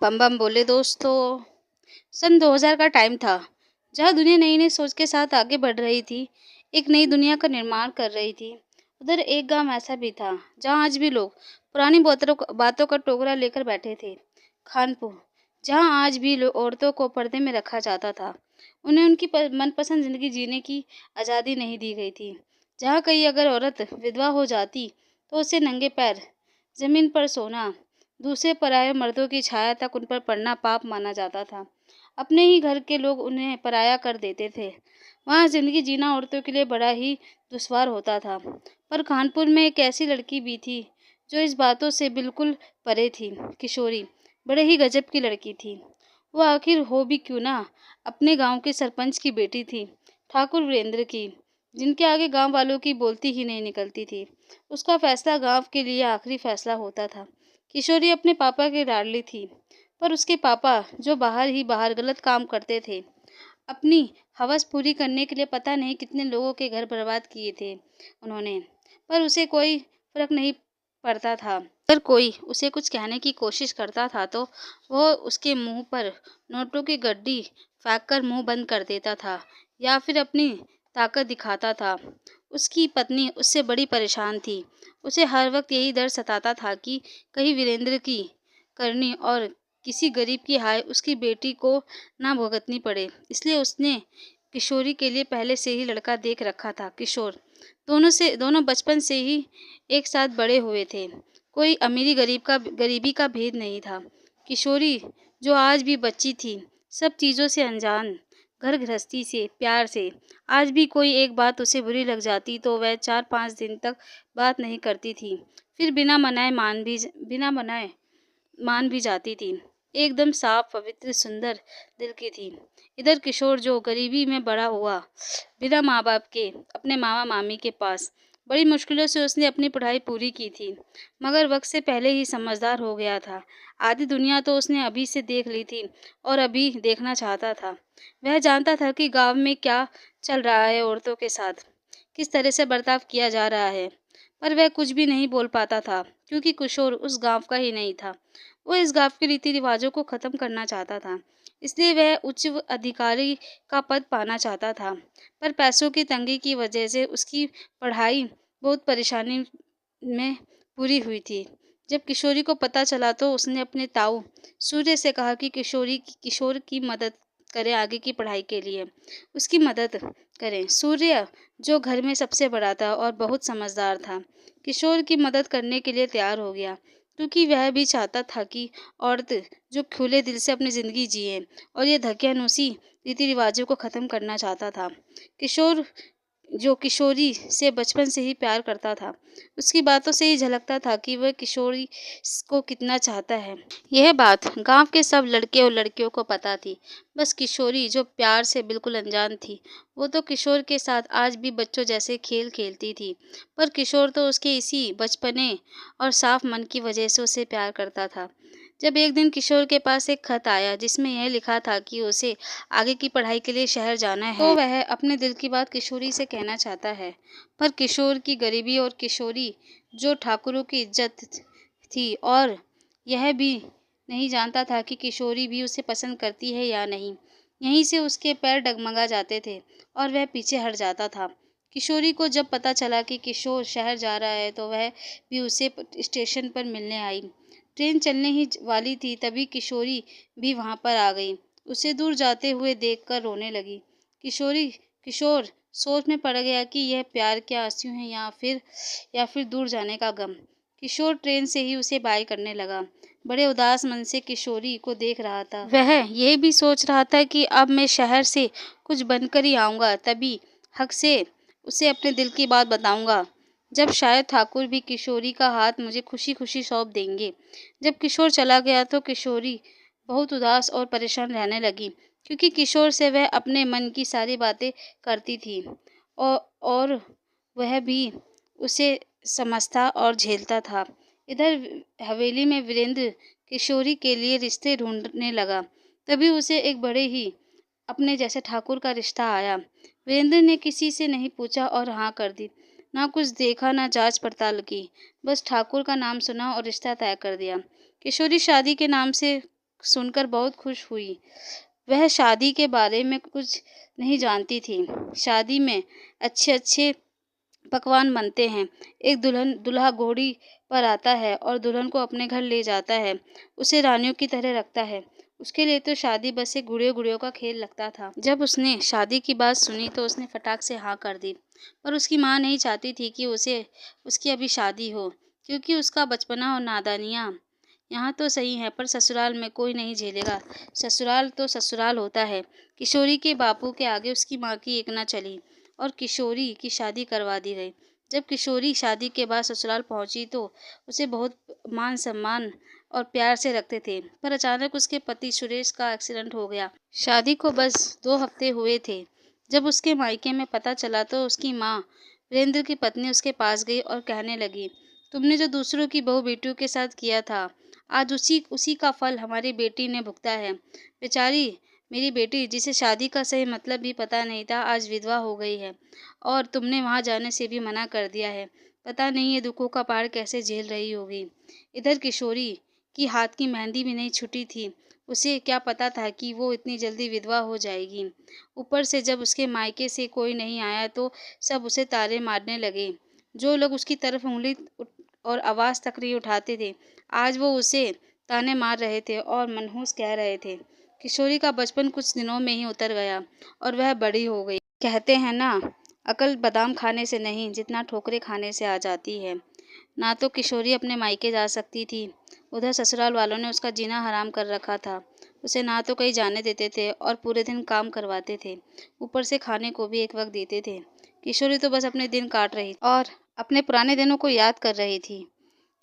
बम बम बोले दोस्तों। सन 2000 का टाइम था, जहाँ दुनिया नई नई सोच के साथ आगे बढ़ रही थी, एक नई दुनिया का निर्माण कर रही थी। उधर एक गांव ऐसा भी था जहाँ आज भी लोग पुरानी बातों का टोकरा लेकर बैठे थे। खानपुर, जहाँ आज भी औरतों को पर्दे में रखा जाता था। उन्हें उनकी मनपसंद जिंदगी जीने की आज़ादी नहीं दी गई थी। जहाँ कहीं अगर औरत विधवा हो जाती तो उसे नंगे पैर जमीन पर सोना, दूसरे पराये मर्दों की छाया तक उन पर पड़ना पाप माना जाता था। अपने ही घर के लोग उन्हें पराया कर देते थे। वहाँ जिंदगी जीना औरतों के लिए बड़ा ही दुश्वार होता था। पर कानपुर में एक ऐसी लड़की भी थी जो इस बातों से बिल्कुल परे थी। किशोरी बड़े ही गजब की लड़की थी। वो आखिर हो भी क्यों ना, अपने गांव के सरपंच की बेटी थी, ठाकुर वीरेंद्र की, जिनके आगे गांव वालों की बोलती ही नहीं निकलती थी। उसका फैसला गांव के लिए आखिरी फैसला होता था। किशोरी अपने पापा की लाडली थी, पर उसके पापा जो बाहर गलत काम करते थे, अपनी हवस पूरी करने के लिए पता नहीं कितने लोगों के घर बर्बाद किए थे उन्होंने। पर उसे कोई फर्क नहीं पड़ता था। अगर कोई उसे कुछ कहने की कोशिश करता था तो वो उसके मुंह पर नोटों की गड्डी फेंक कर मुंह बंद कर देता था या फिर अपनी ताकत दिखाता था। उसकी पत्नी उससे बड़ी परेशान थी। उसे हर वक्त यही डर सताता था कि कहीं वीरेंद्र की करनी और किसी गरीब की हाय उसकी बेटी को ना भुगतनी पड़े। इसलिए उसने किशोरी के लिए पहले से ही लड़का देख रखा था। किशोर दोनों बचपन से ही एक साथ बड़े हुए थे। कोई गरीबी का भेद नहीं था। किशोरी जो आज भी बच्ची थी, सब चीज़ों से अनजान, घर गृहस्थी से, प्यार से, आज भी कोई एक बात उसे बुरी लग जाती तो वह 4-5 दिन तक बात नहीं करती थी। फिर बिना मनाए मान भी जाती थी। एकदम साफ, पवित्र, सुंदर दिल की थी। इधर किशोर जो गरीबी में बड़ा हुआ, बिना माँ बाप के, अपने मामा मामी के पास, बड़ी मुश्किलों से उसने अपनी पढ़ाई पूरी की थी, मगर वक्त से पहले ही समझदार हो गया था। आधी दुनिया तो उसने अभी से देख ली थी और अभी देखना चाहता था। वह जानता था कि गांव में क्या चल रहा है, औरतों के साथ किस तरह से बर्ताव किया जा रहा है, पर वह कुछ भी नहीं बोल पाता था क्योंकि किशोर उस गांव का ही नहीं था। वो इस गांव के रीति रिवाजों को खत्म करना चाहता था, इसलिए वह उच्च अधिकारी का पद पाना चाहता था। पर पैसों की तंगी की वजह से उसकी पढ़ाई बहुत परेशानी में पूरी हुई थी। जब किशोरी को पता चला तो उसने अपने ताऊ सूर्य से कहा कि किशोर की मदद करें, आगे की पढ़ाई के लिए उसकी मदद करें। सूर्य जो घर में सबसे बड़ा था और बहुत समझदार था, किशोर की मदद करने के लिए तैयार हो गया, क्योंकि वह भी चाहता था कि औरत जो खुले दिल से अपनी ज़िंदगी जिए और ये धकियानुसी रीति रिवाजों को ख़त्म करना चाहता था। किशोर जो किशोरी से बचपन से ही प्यार करता था, उसकी बातों से ही झलकता था कि वह किशोरी को कितना चाहता है। यह बात गांव के सब लड़के और लड़कियों को पता थी। बस किशोरी जो प्यार से बिल्कुल अनजान थी, वो तो किशोर के साथ आज भी बच्चों जैसे खेल खेलती थी। पर किशोर तो उसके इसी बचपने और साफ मन की वजह से उसे प्यार करता था। जब एक दिन किशोर के पास एक खत आया जिसमें यह लिखा था कि उसे आगे की पढ़ाई के लिए शहर जाना है, तो वह अपने दिल की बात किशोरी से कहना चाहता है। पर किशोर की गरीबी और किशोरी जो ठाकुरों की इज्जत थी और यह भी नहीं जानता था कि किशोरी भी उसे पसंद करती है या नहीं। यहीं से उसके पैर डगमगा जाते थे और वह पीछे हट जाता था। किशोरी को जब पता चला कि किशोर शहर जा रहा है तो वह भी उसे स्टेशन पर मिलने आई। ट्रेन चलने ही वाली थी तभी किशोरी भी वहां पर आ गई। उसे दूर जाते हुए देखकर रोने लगी। किशोर सोच में पड़ गया कि यह प्यार के आंसू हैं या फिर दूर जाने का गम। किशोर ट्रेन से ही उसे बाय करने लगा। बड़े उदास मन से किशोरी को देख रहा था। वह यह भी सोच रहा था कि अब मैं शहर से कुछ बनकर ही आऊँगा, तभी हक से उसे अपने दिल की बात बताऊँगा, जब शायद ठाकुर भी किशोरी का हाथ मुझे खुशी खुशी सौंप देंगे। जब किशोर चला गया तो किशोरी बहुत उदास और परेशान रहने लगी, क्योंकि किशोर से वह अपने मन की सारी बातें करती थी और वह भी उसे समझता और झेलता था। इधर हवेली में वीरेंद्र किशोरी के लिए रिश्ते ढूंढने लगा। तभी उसे एक बड़े ही अपने जैसे ठाकुर का रिश्ता आया। वीरेंद्र ने किसी से नहीं पूछा और हाँ कर दी। ना कुछ देखा, ना जांच पड़ताल की, बस ठाकुर का नाम सुना और रिश्ता तय कर दिया। किशोरी शादी के नाम से सुनकर बहुत खुश हुई। वह शादी के बारे में कुछ नहीं जानती थी। शादी में अच्छे-अच्छे पकवान बनते हैं। एक दूल्हा घोड़ी पर आता है और दुल्हन को अपने घर ले जाता है। उसे रानियों की तरह रखता है। उसके लिए तो शादी बस एक गुड़ियों-गुड़ियों का खेल लगता था। जब उसने शादी की बात सुनी तो उसने फटाक से हाँ कर दी। पर उसकी माँ नहीं चाहती थी कि उसे उसकी अभी शादी हो, क्योंकि उसका बचपना और नादानियाँ यहाँ तो सही हैं, पर ससुराल में कोई नहीं झेलेगा। ससुराल तो ससुराल होता है। किशोरी के बापू के आगे उसकी माँ की एक न चली और किशोरी की शादी करवा दी गई। जब किशोरी शादी के बाद ससुराल पहुंची तो उसे बहुत मान सम्मान और प्यार से रखते थे, पर अचानक उसके पति सुरेश का एक्सीडेंट हो गया। शादी को बस 2 हफ्ते हुए थे। जब उसके मायके में पता चला तो उसकी माँ वीरेंद्र की पत्नी उसके पास गई और कहने लगी, तुमने जो दूसरों की बहू बेटियों के साथ किया था, आज उसी उसी का फल हमारी बेटी ने भुगता है। बेचारी मेरी बेटी, जिसे शादी का सही मतलब भी पता नहीं था, आज विधवा हो गई है और तुमने वहां जाने से भी मना कर दिया है। पता नहीं ये दुखों का पहाड़ कैसे झेल रही होगी। इधर किशोरी की हाथ की मेहंदी भी नहीं छुटी थी। उसे क्या पता था कि वो इतनी जल्दी विधवा हो जाएगी। ऊपर से जब उसके मायके से कोई नहीं आया तो सब उसे ताने मारने लगे। जो लोग उसकी तरफ उंगली और आवाज़ तक नहीं उठाते थे, आज वो उसे ताने मार रहे थे और मनहूस कह रहे थे। किशोरी का बचपन कुछ दिनों में ही उतर गया और वह बड़ी हो गई। कहते हैं ना, अकल बादाम खाने से नहीं, जितना ठोकरें खाने से आ जाती है। ना तो किशोरी अपने मायके जा सकती थी, उधर ससुराल वालों ने उसका जीना हराम कर रखा था। उसे ना तो कहीं जाने देते थे और पूरे दिन काम करवाते थे, ऊपर से खाने को भी एक वक्त देते थे। किशोरी तो बस अपने दिन काट रही और अपने पुराने दिनों को याद कर रही थी,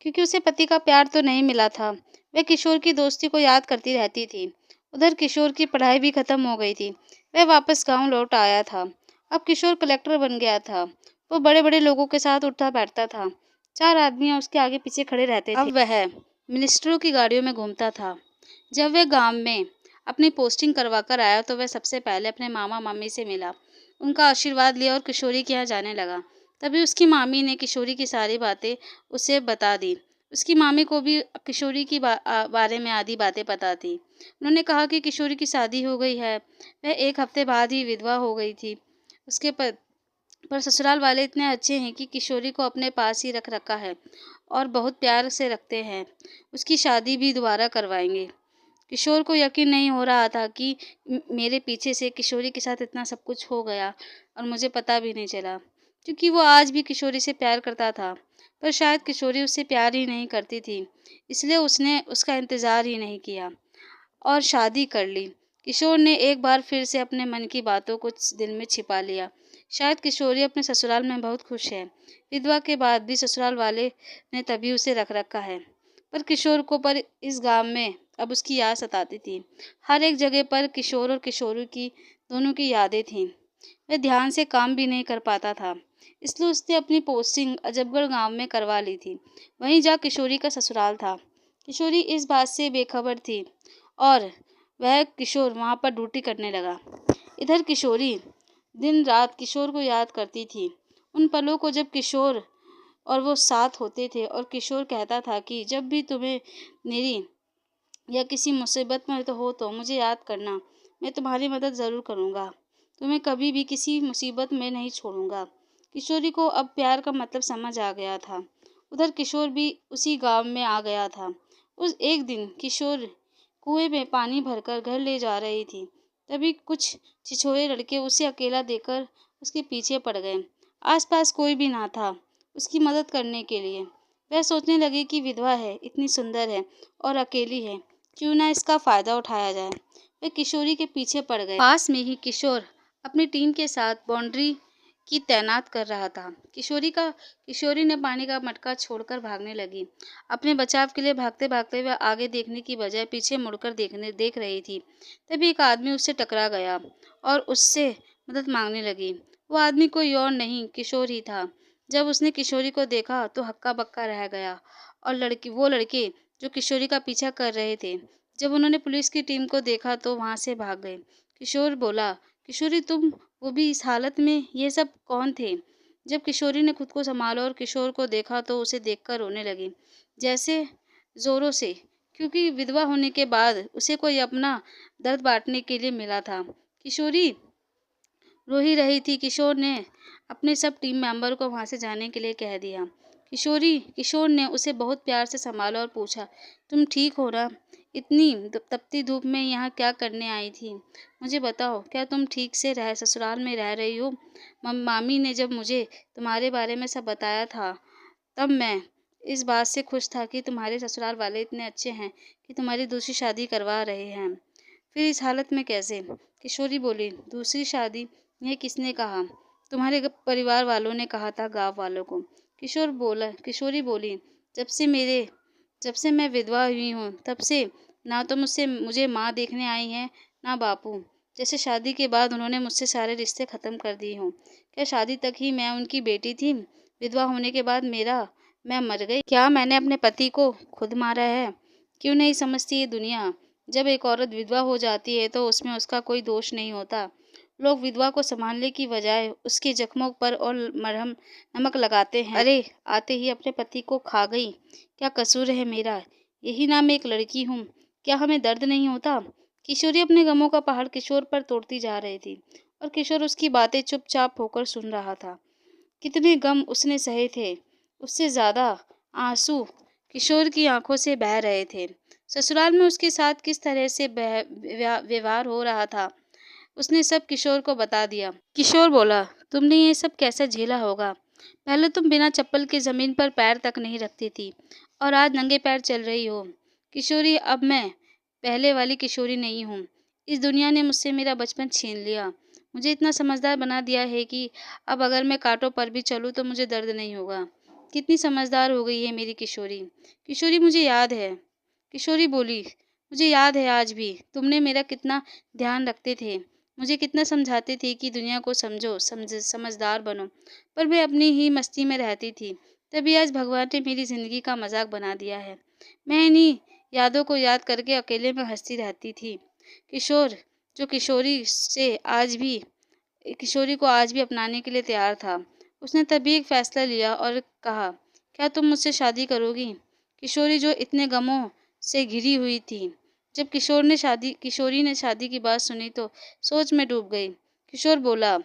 क्योंकि उसे पति का प्यार तो नहीं मिला था। वह किशोर की दोस्ती को याद करती रहती थी। उधर किशोर की पढ़ाई भी खत्म हो गई थी। वह वापस गांव लौट आया था। अब किशोर कलेक्टर बन गया था। वो बड़े-बड़े लोगों के साथ उठता बैठता था। 4 आदमियां उसके आगे पीछे खड़े रहते थे। अब वह मिनिस्टरों की गाड़ियों में घूमता था। जब वह गांव में अपनी पोस्टिंग करवा कर आया तो वह सबसे पहले अपने मामा मामी से मिला, उनका आशीर्वाद लिया और किशोरी के यहाँ जाने लगा। तभी उसकी मामी ने किशोरी की सारी बातें उसे बता दी। उसकी मामी को भी किशोरी की बारे में आधी बातें पता थी। उन्होंने कहा कि किशोरी की शादी हो गई है। वह 1 हफ्ते बाद ही विधवा हो गई थी। उसके पर ससुराल वाले इतने अच्छे हैं कि किशोरी को अपने पास ही रख रखा है और बहुत प्यार से रखते हैं। उसकी शादी भी दोबारा करवाएंगे। किशोर को यकीन नहीं हो रहा था कि मेरे पीछे से किशोरी के साथ इतना सब कुछ हो गया और मुझे पता भी नहीं चला, क्योंकि वो आज भी किशोरी से प्यार करता था। पर शायद किशोरी उससे प्यार ही नहीं करती थी, इसलिए उसने उसका इंतज़ार ही नहीं किया और शादी कर ली। किशोर ने एक बार फिर से अपने मन की बातों को दिल में छिपा लिया। शायद किशोरी अपने ससुराल में बहुत खुश है। विधवा के बाद भी ससुराल वाले ने तभी उसे रख रखा है। पर किशोर को पर इस गांव में अब उसकी याद सताती थी। हर एक जगह पर किशोर और किशोरी की दोनों की यादें थीं। वह ध्यान से काम भी नहीं कर पाता था, इसलिए उसने अपनी पोस्टिंग अजबगढ़ गांव में करवा ली थी। वहीं जहाँ किशोरी का ससुराल था। किशोरी इस बात से बेखबर थी और वह किशोर वहां पर ड्यूटी करने लगा। इधर किशोरी दिन रात किशोर को याद करती थी। उन पलों को जब किशोर और वो साथ होते थे और किशोर कहता था कि जब भी तुम्हें मेरी या किसी मुसीबत में तो हो तो मुझे याद करना, मैं तुम्हारी मदद ज़रूर करूँगा, तुम्हें कभी भी किसी मुसीबत में नहीं छोड़ूंगा। किशोरी को अब प्यार का मतलब समझ आ गया था। उधर किशोर भी उसी गांव में आ गया था। उस एक दिन किशोर कुएं में पानी भरकर घर ले जा रही थी, तभी कुछ छिछोरे लड़के उसे अकेला देखकर उसके पीछे पड़ गए। आसपास कोई भी ना था उसकी मदद करने के लिए। वह सोचने लगी कि विधवा है, इतनी सुंदर है और अकेली है, क्यों ना इसका फ़ायदा उठाया जाए। वे किशोरी के पीछे पड़ गए। पास में ही किशोर अपनी टीम के साथ बाउंड्री की तैनात कर रहा था। किशोरी ने पानी का मटका छोड़कर भागने लगी। अपने बचाव के लिए भागते भागते वह आगे देखने की बजाय पीछे मुड़कर देख रही थी। तभी एक आदमी उससे टकरा गया और उससे मदद मांगने लगी। वो आदमी कोई और नहीं, किशोर ही था। जब उसने किशोरी को देखा तो हक्का बक्का रह गया और वो लड़के जो किशोरी का पीछा कर रहे थे, जब उन्होंने पुलिस की टीम को देखा तो वहां से भाग गए। किशोर बोला, किशोरी तुम, वो भी इस हालत में, ये सब कौन थे? जब किशोरी ने खुद को संभाला और किशोर को देखा तो उसे देखकर रोने लगी, जैसे जोरों से, क्योंकि विधवा होने के बाद उसे कोई अपना दर्द बाँटने के लिए मिला था। किशोरी रो ही रही थी। किशोर ने अपने सब टीम मेंबर को वहां से जाने के लिए कह दिया। किशोर ने उसे बहुत प्यार से संभाला और पूछा, तुम ठीक हो ना? इतनी तपती धूप में यहाँ क्या करने आई थी? मुझे बताओ, क्या तुम ठीक से ससुराल में रह रही हो? मामी ने जब मुझे तुम्हारे बारे में सब बताया था, तब मैं इस बात से खुश था कि तुम्हारे ससुराल वाले इतने अच्छे हैं कि तुम्हारी दूसरी शादी करवा रहे हैं। फिर इस हालत में कैसे? किशोरी बोली, दूसरी शादी? यह किसने कहा? तुम्हारे परिवार वालों ने कहा था, गांव वालों को। किशोरी बोली, जब से मेरे जब से मैं विधवा हुई हूँ, तब से ना तो मुझे माँ देखने आई है, ना बापू। जैसे शादी के बाद उन्होंने मुझसे सारे रिश्ते खत्म कर दिए हों। क्या शादी तक ही मैं उनकी बेटी थी? विधवा होने के बाद मैं मर गई? क्या मैंने अपने पति को खुद मारा है? क्यों नहीं समझती ये दुनिया? जब एक औरत विधवा हो जाती है तो उसमें उसका कोई दोष नहीं होता। लोग विधवा को संभालने की बजाय उसके जख्मों पर और मरहम नमक लगाते हैं। अरे, आते ही अपने पति को खा गई। क्या कसूर है मेरा? यही ना मैं एक लड़की हूँ। क्या हमें दर्द नहीं होता? किशोरी अपने गमों का पहाड़ किशोर पर तोड़ती जा रही थी और किशोर उसकी बातें चुपचाप होकर सुन रहा था। कितने गम उसने सहे थे, उससे ज्यादा आंसू किशोर की आंखों से बह रहे थे। ससुराल में उसके साथ किस तरह से व्यवहार हो रहा था, उसने सब किशोर को बता दिया। किशोर बोला, तुमने ये सब कैसे झेला होगा? पहले तुम बिना चप्पल के जमीन पर पैर तक नहीं रखती थी और आज नंगे पैर चल रही हो। किशोरी, अब मैं पहले वाली किशोरी नहीं हूँ। इस दुनिया ने मुझसे मेरा बचपन छीन लिया। मुझे इतना समझदार बना दिया है कि अब अगर मैं कांटों पर भी चलूँ तो मुझे दर्द नहीं होगा। कितनी समझदार हो गई है मेरी किशोरी। किशोरी, मुझे याद है। किशोरी बोली, मुझे याद है आज भी तुमने मेरा कितना ध्यान रखते थे, मुझे कितना समझाते थे कि दुनिया को समझदार बनो, पर मैं अपनी ही मस्ती में रहती थी। तभी आज भगवान ने मेरी जिंदगी का मजाक बना दिया है। मैं इन्हीं यादों को याद करके अकेले में हंसती रहती थी। किशोर, जो किशोरी को आज भी अपनाने के लिए तैयार था, उसने तभी एक फैसला लिया और कहा, क्या तुम मुझसे शादी करोगी? किशोरी, जो इतने गमों से घिरी हुई थी, जब किशोरी ने शादी की बात सुनी तो सोच में डूब गई। किशोर बोला,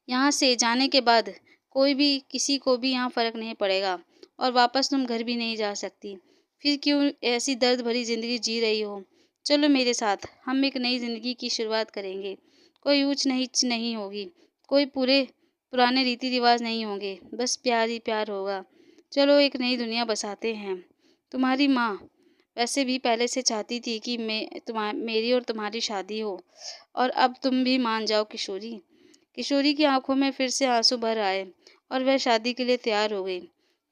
यहाँ से जाने के बाद कोई भी किसी को भी यहाँ फर्क नहीं पड़ेगा और वापस तुम घर भी नहीं जा सकती। फिर क्यों ऐसी दर्द भरी जिंदगी जी रही हो? चलो मेरे साथ, हम एक नई जिंदगी की शुरुआत करेंगे। कोई ऊंच नीच नहीं होगी, कोई पुराने रीति रिवाज नहीं होंगे, बस प्यार ही प्यार होगा। चलो एक नई दुनिया बसाते हैं। तुम्हारी माँ वैसे भी पहले से चाहती थी कि मेरी और तुम्हारी शादी हो, और अब तुम भी मान जाओ किशोरी। किशोरी की आंखों में फिर से आंसू भर आए और वह शादी के लिए तैयार हो गई।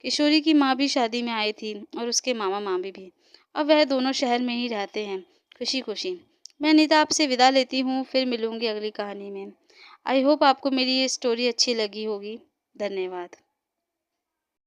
किशोरी की माँ भी शादी में आई थी और उसके मामा मामी भी। अब वह दोनों शहर में ही रहते हैं, खुशी खुशी। मैं नीता आपसे विदा लेती हूँ, फिर मिलूंगी अगली कहानी में। आई होप आपको मेरी ये स्टोरी अच्छी लगी होगी। धन्यवाद।